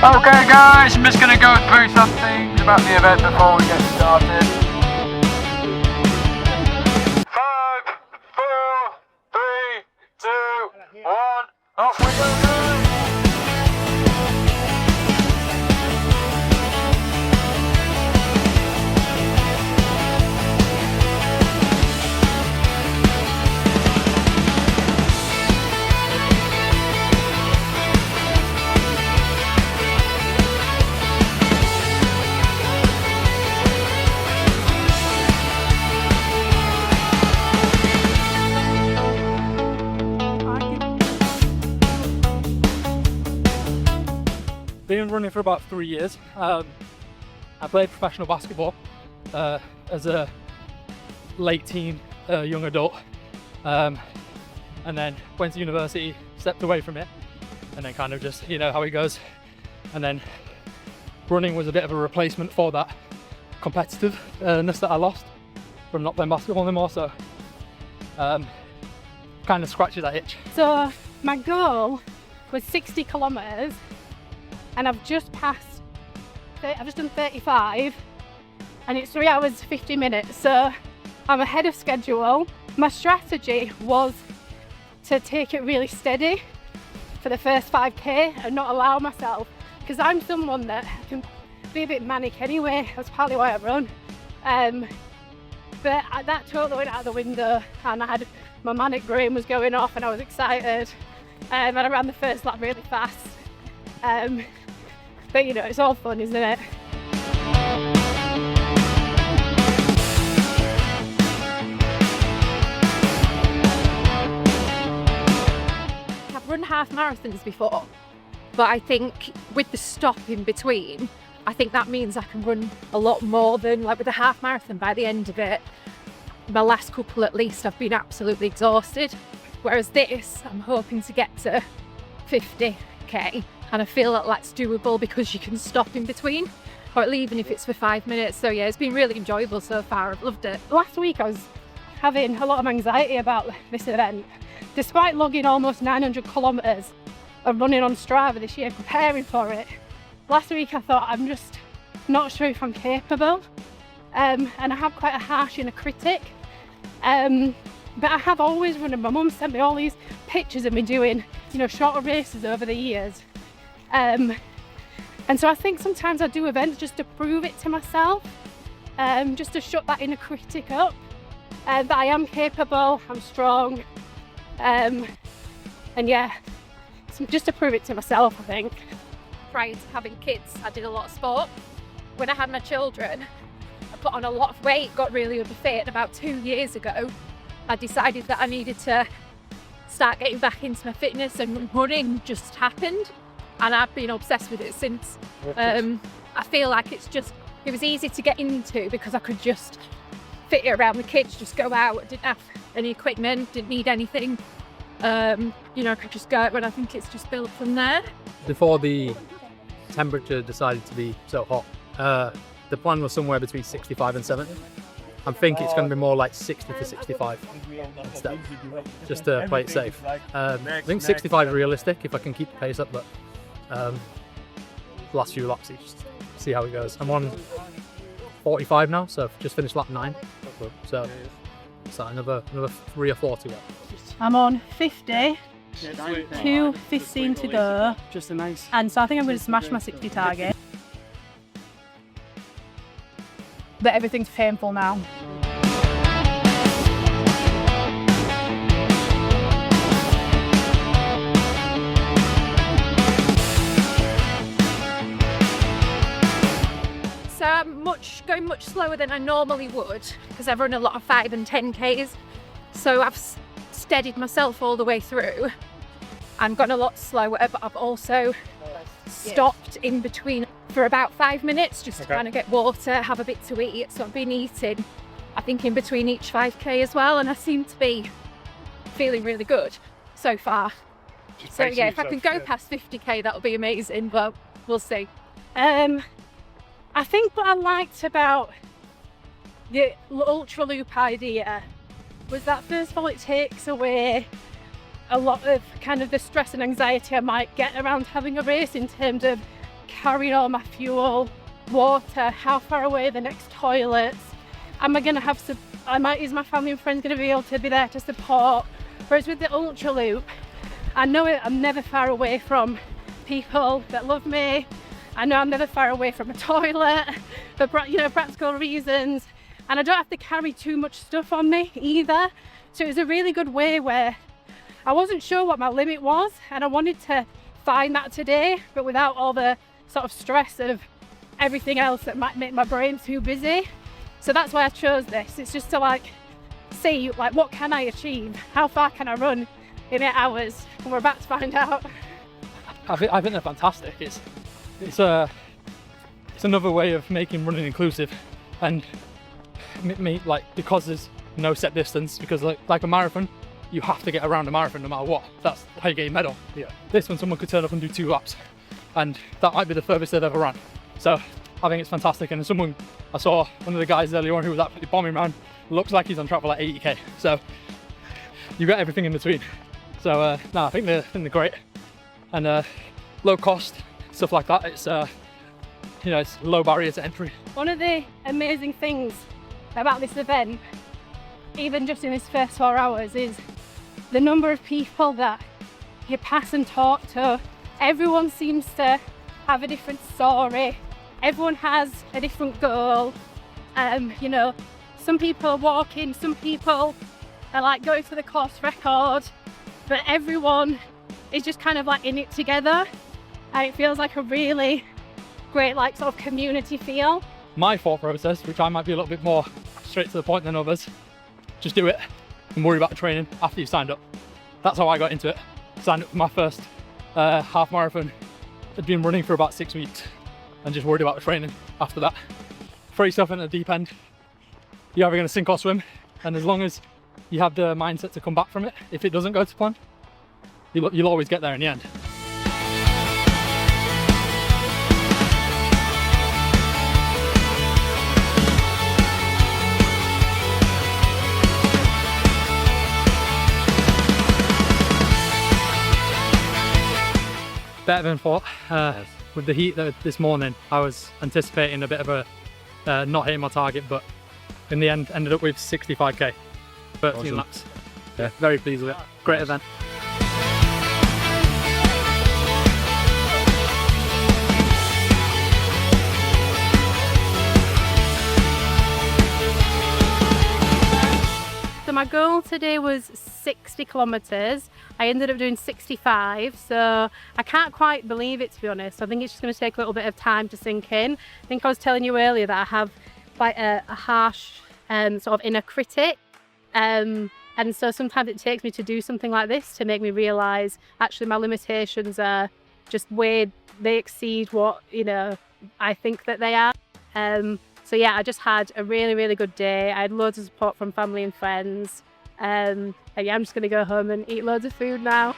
Okay guys, I'm just going to go through some things about the event before we get started. 5, 4, 3, 2, 1, off we go guys! Been running for about 3 years. I played professional basketball as a late teen, young adult, and then went to university, stepped away from it, and then kind of just, you know how it goes. And then running was a bit of a replacement for that competitiveness that I lost from not playing basketball anymore, so kind of scratches that itch. So my goal was 60 kilometres and I've just done 35 and it's 3 hours 50 minutes, so I'm ahead of schedule. My strategy was to take it really steady for the first 5k and not allow myself, because I'm someone that can be a bit manic anyway, that's partly why I run. But that totally went out the window and I had my manic brain was going off and I was excited, and I ran the first lap really fast. But you know, it's all fun, isn't it? I've run half marathons before, but I think with the stop in between, I think that means I can run a lot more than, like with a half marathon, by the end of it, my last couple at least, I've been absolutely exhausted. Whereas this, I'm hoping to get to 50k, and I feel like that's doable because you can stop in between, or even if it's for 5 minutes. So yeah, it's been really enjoyable so far, I've loved it. Last week I was having a lot of anxiety about this event. Despite logging almost 900 kilometres of running on Strava this year, preparing for it, last week I thought I'm just not sure if I'm capable, and I have quite a harsh inner critic. But I have always run, and my mum sent me all these pictures of me doing, you know, shorter races over the years. And so I think sometimes I do events just to prove it to myself, just to shut that inner critic up, that I am capable, I'm strong, and yeah, just to prove it to myself, I think. Prior to having kids, I did a lot of sport. When I had my children, I put on a lot of weight, got really overfit, and about 2 years ago, I decided that I needed to start getting back into my fitness, and running just happened. And I've been obsessed with it since. I feel like it was easy to get into because I could just fit it around the kids, just go out, I didn't have any equipment, didn't need anything. You know, I could just go, and I think it's just built from there. Before the temperature decided to be so hot, the plan was somewhere between 65 and 70. I think it's going to be more like 60 to 65 instead, just to play it safe. I think 65 is realistic if I can keep the pace up, but last few laps, just see how it goes. I'm on 45 now, so I've just finished lap 9, so another 3 or 40 left. I'm on 50, 2:15 to go, Just a nice. and so I think I'm going to smash my 60 target. But everything's painful now. So I'm going much slower than I normally would because I've run a lot of 5 and 10Ks. So I've steadied myself all the way through and gone a lot slower, but I've also stopped in between for about 5 minutes just to kind of get water, have a bit to eat. So I've been eating, I think, in between each 5k as well, and I seem to be feeling really good so far. So yeah, if I can go past 50k, that'll be amazing, but we'll see. I think what I liked about the Ultra Loop idea was that, first of all, it takes away a lot of kind of the stress and anxiety I might get around having a race, in terms of carrying all my fuel, water, how far away are the next toilets, am I going to have some, is my family and friends going to be able to be there to support? Whereas with the Ultra Loop, I know I'm never far away from people that love me. I know I'm never far away from a toilet for practical reasons, and I don't have to carry too much stuff on me either. So it was a really good way where I wasn't sure what my limit was, and I wanted to find that today, but without all the sort of stress of everything else that might make my brain too busy. So that's why I chose this. It's just to like see like what can I achieve, how far can I run in 8 hours, and we're about to find out. I think they're fantastic. It's another way of making running inclusive, and like because there's no set distance, because like a marathon, you have to get around a marathon no matter what. That's how you get a medal. Yeah. This one, someone could turn up and do 2 laps, and that might be the furthest they've ever run. So I think it's fantastic. And someone, I saw one of the guys earlier on who was absolutely bombing around, looks like he's on track for like 80k. So you got everything in between. So no, I think they're great, and low cost, stuff like that. It's it's low barrier to entry. One of the amazing things about this event, even just in this first 4 hours, is the number of people that you pass and talk to. Everyone seems to have a different story. Everyone has a different goal. Some people are walking, some people are like going for the course record, but everyone is just kind of like in it together, and it feels like a really great like sort of community feel. My thought process, which I might be a little bit more straight to the point than others, just do it and worry about the training after you've signed up. That's how I got into it. Signed up for my first half marathon. I'd been running for about 6 weeks and just worried about the training after that. Throw yourself into the deep end. You're either going to sink or swim, and as long as you have the mindset to come back from it, if it doesn't go to plan, you'll always get there in the end. Better than thought. With the heat this morning, I was anticipating a bit of a not hitting my target, but in the end ended up with 65k, 13 awesome. laps. Yeah, very pleased with it. Great event. So my goal today was 60 kilometres. I ended up doing 65, so I can't quite believe it, to be honest. I think it's just going to take a little bit of time to sink in. I think I was telling you earlier that I have quite a harsh sort of inner critic, and so sometimes it takes me to do something like this to make me realise actually my limitations are just they exceed what I think that they are. So yeah, I just had a really, really good day. I had loads of support from family and friends. And yeah, I'm just going to go home and eat loads of food now.